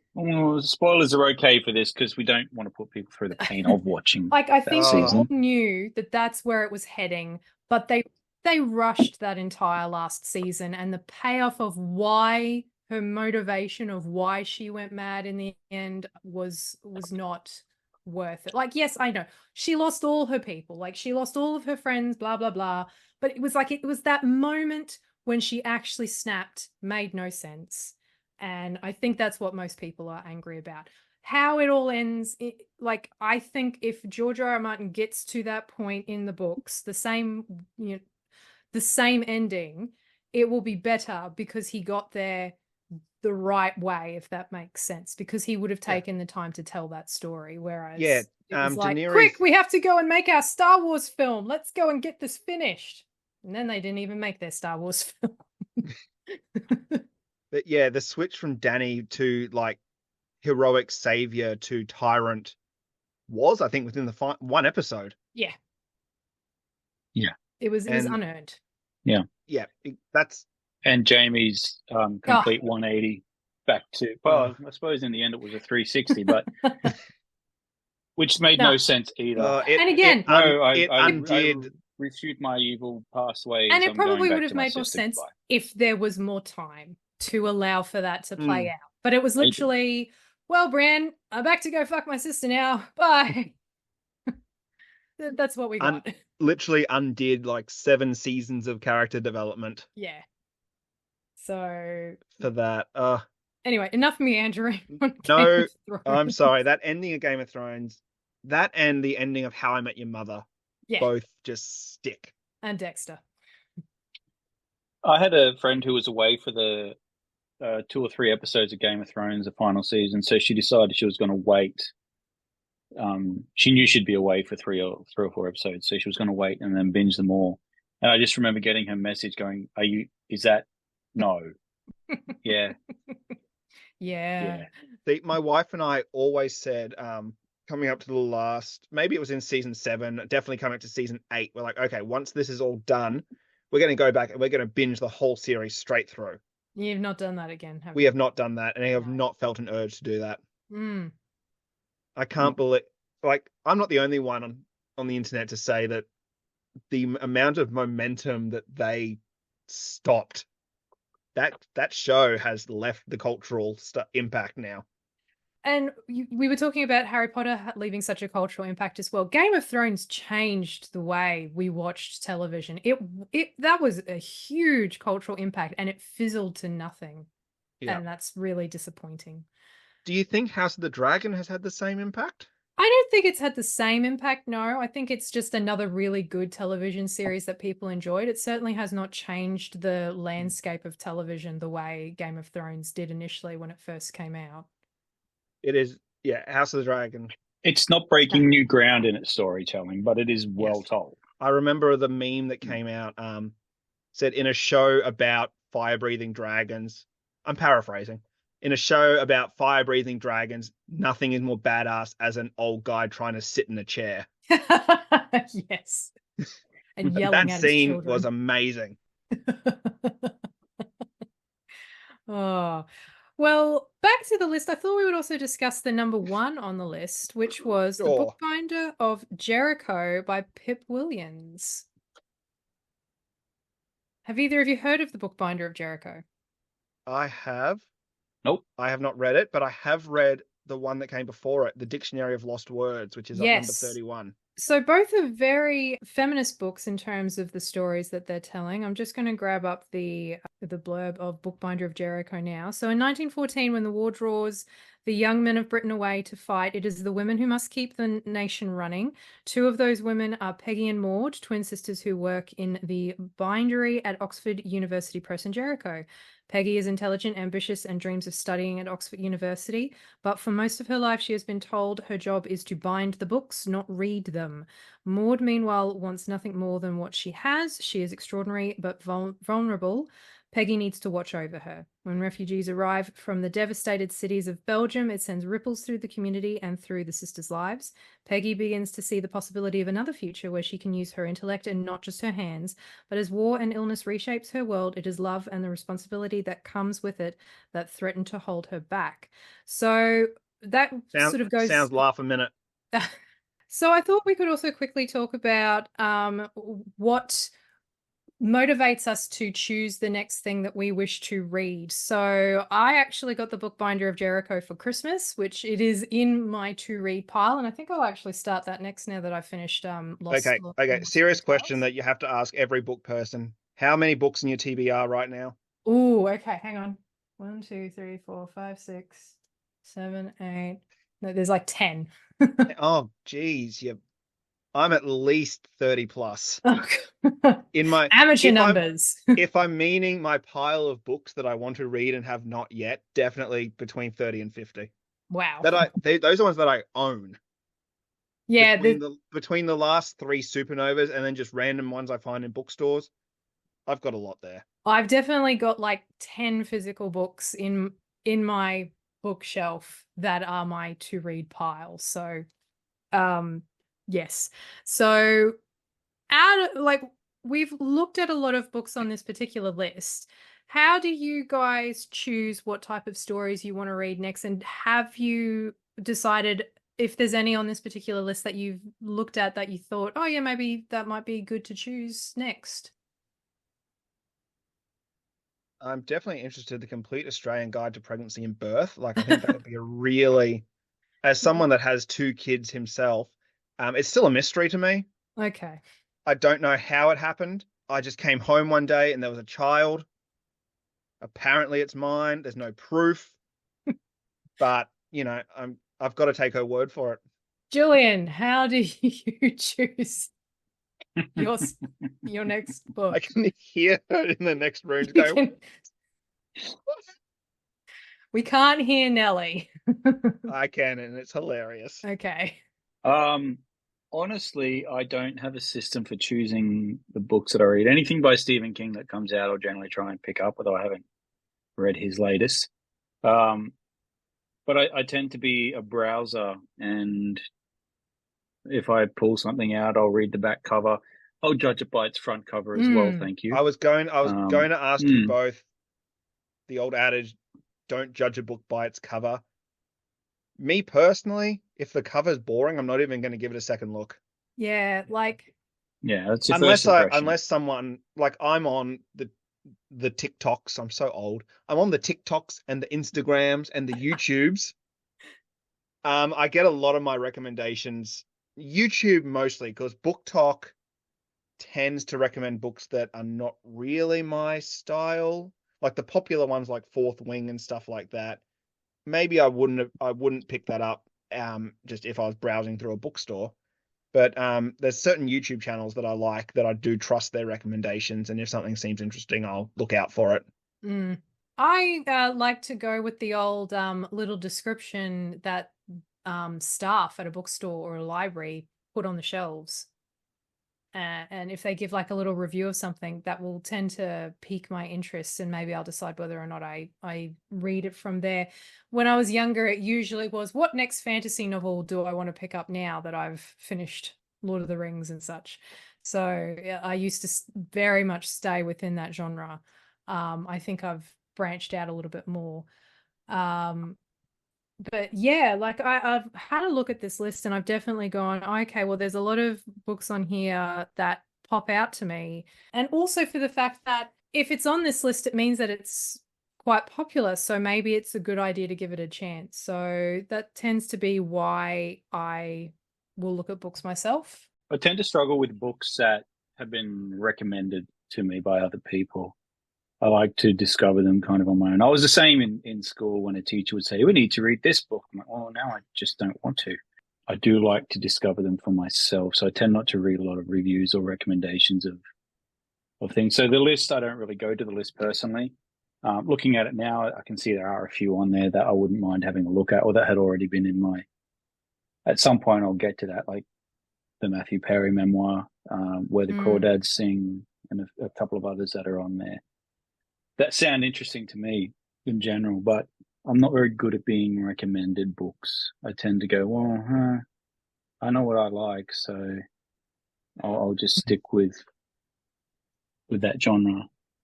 Spoilers are okay for this because we don't want to put people through the pain of watching. Like, I think we season. all knew that that's where it was heading, but they rushed that entire last season, and the payoff of why her motivation of why she went mad in the end was not worth it. Like, yes, I know she lost all her people, like she lost all of her friends, blah blah blah, but it was that moment when she actually snapped made no sense, and I think that's what most people are angry about. How it all ends, I think if George R. R. Martin gets to that point in the books, the same ending, it will be better because he got there the right way, if that makes sense, because he would have taken the time to tell that story. Whereas it was like, quick, we have to go and make our Star Wars film. Let's go and get this finished. And then they didn't even make their Star Wars film. But yeah, the switch from Dany to heroic savior to tyrant was, I think, within the one episode. Yeah. It was unearned. That's and Jamie's complete 180 back to, well, I suppose in the end it was a 360, but which made no sense either. And again, it undid. I refute my evil past ways. And it probably would have made more sense if there was more time to allow for that to play out. But it was literally, well, Bran, I'm back to go fuck my sister now. Bye. That's what we got. Literally undid 7 seasons of character development. Yeah. So for that. Anyway, enough meandering. No, I'm sorry. That ending of Game of Thrones, that and the ending of How I Met Your Mother, both just stick. And Dexter. I had a friend who was away for the 2 or 3 episodes of Game of Thrones, the final season, so she decided she was going to wait. She knew she'd be away for 3 or 4 episodes, so she was going to wait and then binge them all. And I just remember getting her message going, is that no? Yeah. Yeah. See, my wife and I always said, coming up to the last, maybe it was in season 7, definitely coming up to season 8, we're like, okay, once this is all done, we're going to go back and we're going to binge the whole series straight through. You've not done that again, have you? We have not done that, and I have not felt an urge to do that. I can't believe, I'm not the only one on the internet to say that the amount of momentum that they stopped that show has left the cultural impact now. And we were talking about Harry Potter leaving such a cultural impact as well. Game of Thrones changed the way we watched television. That was a huge cultural impact, and it fizzled to nothing. Yeah. And that's really disappointing. Do you think House of the Dragon has had the same impact? I don't think it's had the same impact, no. I think it's just another really good television series that people enjoyed. It certainly has not changed the landscape of television the way Game of Thrones did initially when it first came out. It is, yeah, House of the Dragon. It's not breaking new ground in its storytelling, but it is well told. I remember the meme that came out, said in a show about fire-breathing dragons, I'm paraphrasing, in a show about fire-breathing dragons, nothing is more badass as an old guy trying to sit in a chair. Yes. And yelling that at scene his children. was amazing. Oh, well, back to the list. I thought we would also discuss the number 1 on the list, which was The Bookbinder of Jericho by Pip Williams. Have either of you heard of The Bookbinder of Jericho? I have. Nope. I have not read it, but I have read the one that came before it, The Dictionary of Lost Words, which is up number 31. So both are very feminist books in terms of the stories that they're telling. I'm just going to grab up the blurb of Bookbinder of Jericho now. So in 1914, when the war draws the young men of Britain away to fight, it is the women who must keep the nation running. 2 of those women are Peggy and Maud, twin sisters who work in the bindery at Oxford University Press in Jericho. Peggy is intelligent, ambitious, and dreams of studying at Oxford University, but for most of her life she has been told her job is to bind the books, not read them. Maud, meanwhile, wants nothing more than what she has. She is extraordinary but vulnerable. Peggy needs to watch over her. When refugees arrive from the devastated cities of Belgium, it sends ripples through the community and through the sisters' lives. Peggy begins to see the possibility of another future where she can use her intellect and not just her hands. But as war and illness reshapes her world, it is love and the responsibility that comes with it that threaten to hold her back. So that sort of goes... Sounds laugh a minute. So I thought we could also quickly talk about what motivates us to choose the next thing that we wish to read. So I actually got The Bookbinder of Jericho for Christmas, which it is in my to-read pile, and I think I'll actually start that next now that I've finished Lost. Okay. Serious question that you have to ask every book person. How many books in your TBR right now? Oh, okay, hang on. 1, 2, 3, 4, 5, 6, 7, 8. No, there's like 10. Oh, geez, I'm at least 30 plus. Oh, in my amateur numbers. If I'm meaning my pile of books that I want to read and have not yet, definitely between 30 and 50. Wow. Those are ones that I own. Yeah. Between the last 3 supernovas and then just random ones I find in bookstores, I've got a lot there. I've definitely got like 10 physical books in my bookshelf that are my to read pile. So yes. So we've looked at a lot of books on this particular list. How do you guys choose what type of stories you want to read next? And have you decided if there's any on this particular list that you've looked at that you thought, oh yeah, maybe that might be good to choose next? I'm definitely interested in The Complete Australian Guide to Pregnancy and Birth. Like, I think that would be a really, as someone that has 2 kids himself, it's still a mystery to me. Okay. I don't know how it happened. I just came home one day and there was a child. Apparently it's mine. There's no proof. But, I've got to take her word for it. Julian, how do you choose your next book? I can hear her in the next room go. We can't hear Nelly. I can, and it's hilarious. Okay. Honestly, I don't have a system for choosing the books that I read. Anything by Stephen King that comes out, I'll generally try and pick up, although I haven't read his latest. But I tend to be a browser, and if I pull something out, I'll read the back cover. I'll judge it by its front cover as well. Thank you. I was going to ask you both the old adage, don't judge a book by its cover. Me personally, if the cover's boring, I'm not even going to give it a second look. Yeah, that's your unless someone, like, I'm on the the TikToks. I'm so old. I'm on the TikToks and the Instagrams and the YouTubes. I get a lot of my recommendations YouTube mostly because Book Talk tends to recommend books that are not really my style. Like the popular ones like Fourth Wing and stuff like that. Maybe I wouldn't pick that up just if I was browsing through a bookstore. But there's certain YouTube channels that I like that I do trust their recommendations, and if something seems interesting, I'll look out for it. I like to go with the old little description that staff at a bookstore or a library put on the shelves. And if they give like a little review of something, that will tend to pique my interest, and maybe I'll decide whether or not I read it from there. When I was younger, it usually was, what next fantasy novel do I want to pick up now that I've finished Lord of the Rings and such? So yeah, I used to very much stay within that genre. I think I've branched out a little bit more. But yeah, like I've had a look at this list, and I've definitely gone, okay, well, there's a lot of books on here that pop out to me. And also for the fact that if it's on this list, it means that it's quite popular. So maybe it's a good idea to give it a chance. So that tends to be why I will look at books myself. I tend to struggle with books that have been recommended to me by other people. I like to discover them kind of on my own. I was the same in school when a teacher would say, we need to read this book. I'm like, oh, now I just don't want to. I do like to discover them for myself. So I tend not to read a lot of reviews or recommendations of things. So the list, I don't really go to the list personally. Looking at it now, I can see there are a few on there that I wouldn't mind having a look at, or that had already been in my, at some point I'll get to that, like the Matthew Perry memoir, Where the Crawdads Sing, and a couple of others that are on there that sound interesting to me in general, but I'm not very good at being recommended books. I tend to go, well, I know what I like, so I'll just stick with that genre.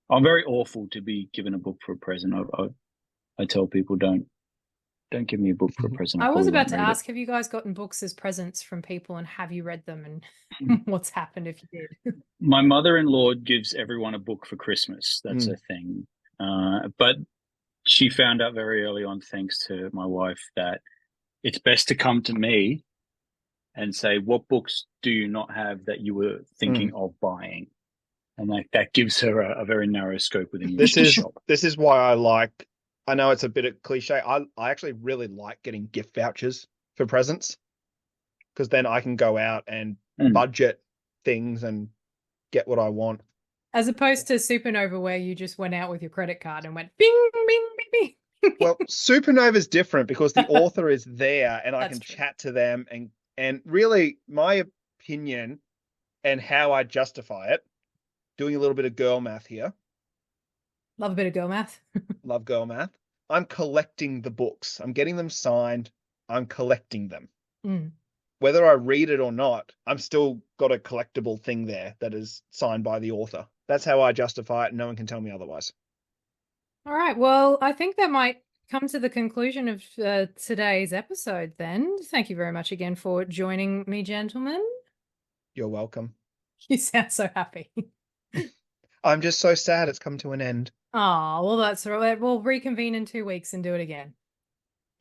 I'm very awful to be given a book for a present. I tell people, don't give me a book for a present. I was about to ask, have you guys gotten books as presents from people, and have you read them, and what's happened if you did? My mother-in-law gives everyone a book for Christmas. That's a thing. But she found out very early on, thanks to my wife, that it's best to come to me and say, what books do you not have that you were thinking of buying? And that gives her a very narrow scope within which to shop. This is why I know it's a bit of cliche. I actually really like getting gift vouchers for presents, because then I can go out and budget things and get what I want. As opposed to Supernova, where you just went out with your credit card and went bing, bing, bing, bing. Well, Supernova is different because the author is there, and I can chat to them, and really my opinion and how I justify it, doing a little bit of girl math here. Love a bit of girl math. Love girl math. I'm collecting the books. I'm getting them signed. I'm collecting them. Whether I read it or not, I'm still got a collectible thing there that is signed by the author. That's how I justify it. No one can tell me otherwise. All right. Well, I think that might come to the conclusion of today's episode then. Thank you very much again for joining me, gentlemen. You're welcome. You sound so happy. I'm just so sad it's come to an end. Oh, well, that's all right. We'll reconvene in 2 weeks and do it again.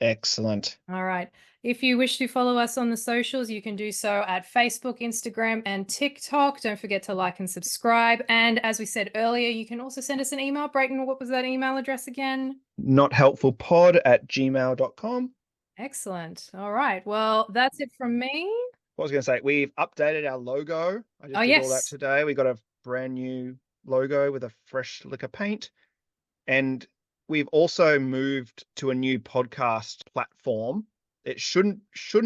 Excellent. All right. If you wish to follow us on the socials, you can do so at Facebook, Instagram, and TikTok. Don't forget to like and subscribe. And as we said earlier, you can also send us an email. Brayton, what was that email address again? nothelpfulpod@gmail.com. Excellent. All right. Well, that's it from me. What I was going to say, we've updated our logo. I just did all that today. We got a brand new logo with a fresh lick of paint. And we've also moved to a new podcast platform. It shouldn't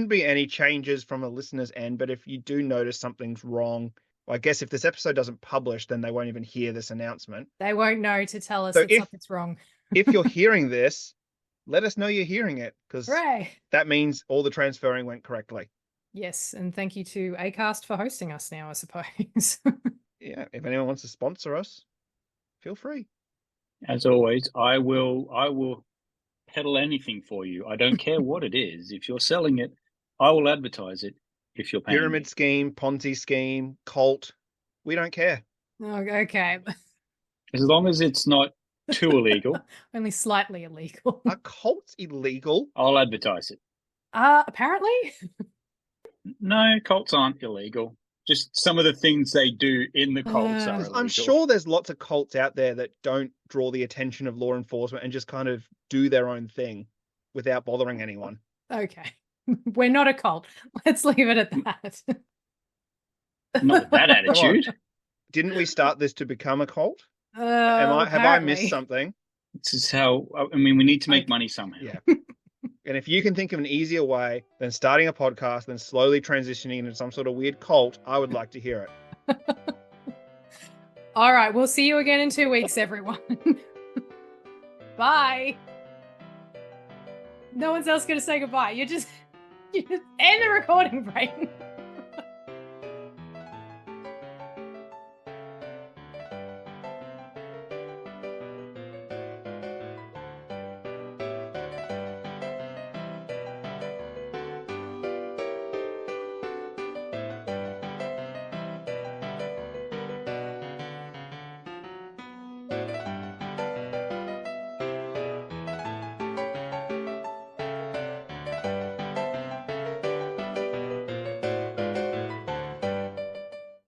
be any changes from a listener's end, but if you do notice something's wrong, well, I guess if this episode doesn't publish, then they won't even hear this announcement. They won't know to tell us that something's wrong. If you're hearing this, let us know you're hearing it, because that means all the transferring went correctly. Yes, and thank you to Acast for hosting us now, I suppose. Yeah, if anyone wants to sponsor us, feel free. As always, I will peddle anything for you. I don't care what it is. If you're selling it, I will advertise it if you're paying Pyramid me. Scheme, Ponzi scheme, cult. We don't care. Oh, okay. As long as it's not too illegal, Only slightly illegal. Are cults illegal? I'll advertise it. Apparently. No, cults aren't illegal. Just some of the things they do in the cults are illegal. I'm sure there's lots of cults out there that don't draw the attention of law enforcement and just kind of do their own thing without bothering anyone. Okay. We're not a cult. Let's leave it at that. Not with that attitude. Didn't we start this to become a cult? Have I missed something? This is how, I mean, we need to make money somehow. Yeah. And if you can think of an easier way than starting a podcast, then slowly transitioning into some sort of weird cult, I would like to hear it. All right. We'll see you again in 2 weeks, everyone. Bye. No one's else going to say goodbye. You just end the recording, Brayden.